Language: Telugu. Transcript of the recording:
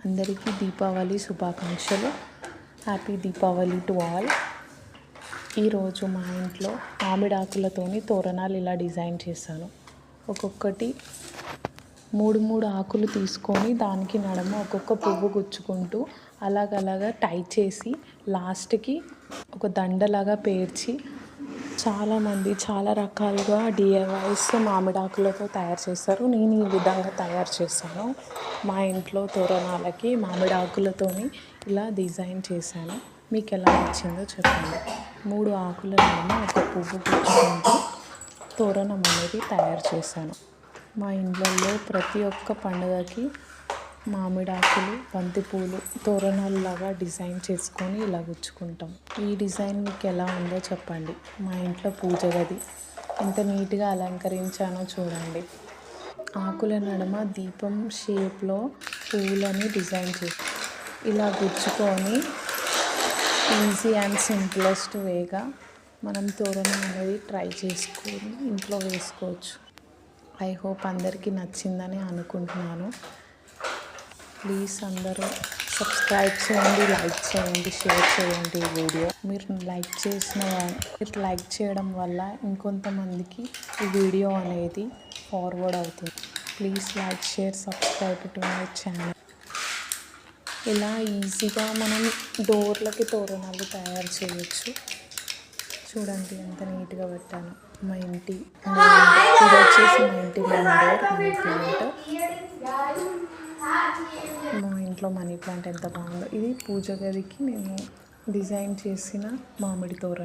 అందరికీ దీపావళి శుభాకాంక్షలు. Happy Deepavali to all. ఈరోజు మా ఇంట్లో మామిడాకులతోని తోరణాలు ఇలా డిజైన్ చేశాను. ఒక్కొక్కటి 3 ఆకులు తీసుకొని దానికి నడుమ ఒక్కొక్క పువ్వు గుచ్చుకుంటూ అలాగలాగా టై చేసి లాస్ట్కి ఒక దండలాగా పేర్చి చాలామంది చాలా రకాలుగా DIYs మామిడాకులతో తయారు చేస్తారు. నేను ఈ విధంగా తయారు చేశాను. మా ఇంట్లో తోరణాలకి మామిడాకులతోని ఇలా డిజైన్ చేశాను. మీకు ఎలా నచ్చిందో చెప్పండి. 3 ఆకుల నడుమ ఒక పువ్వు గుచ్చుకుంటూ తోరణం అనేది తయారు చేశాను. మా ఇళ్ళల్లో ప్రతి ఒక్క పండుగకి మామిడాకులు, బంతిపూలు తోరణాలలాగా డిజైన్ చేసుకొని ఇలా గుచ్చుకుంటాం. ఈ డిజైన్ మీకు ఎలా ఉందో చెప్పండి. మా ఇంట్లో పూజ గది ఎంత నీట్గా అలంకరించానో చూడండి. ఆకుల నడుమ దీపం షేప్లో పువ్వులని డిజైన్ చేసి ఇలా గుచ్చుకొని ఈజీ అండ్ సింప్లెస్ట్ వేగా మనం తోరణం అనేది ట్రై చేసుకొని ఇంట్లో వేసుకోవచ్చు. ఐ హోప్ అందరికీ నచ్చిందని అనుకుంటున్నాను. ప్లీజ్ అందరూ సబ్స్క్రైబ్ చేయండి, లైక్ చేయండి, షేర్ చేయండి ఈ వీడియో. మీరు లైక్ చేయడం వల్ల ఇంకొంతమందికి ఈ వీడియో అనేది ఫార్వర్డ్ అవుతుంది. Please like, share, subscribe to my channel. ఇలా ఈజీగా మనం డోర్లకి తోరణాలు తయారు చేయొచ్చు. చూడండి ఎంత నీట్గా పెట్టాను. మా ఇంటి ఇది వచ్చేసి మా ఇంటి మనీ ప్లాంట్. మా ఇంట్లో మనీ ప్లాంట్ ఎంత బాగుందో. ఇది పూజ గదికి నేను డిజైన్ చేసిన మామిడి తోరణం.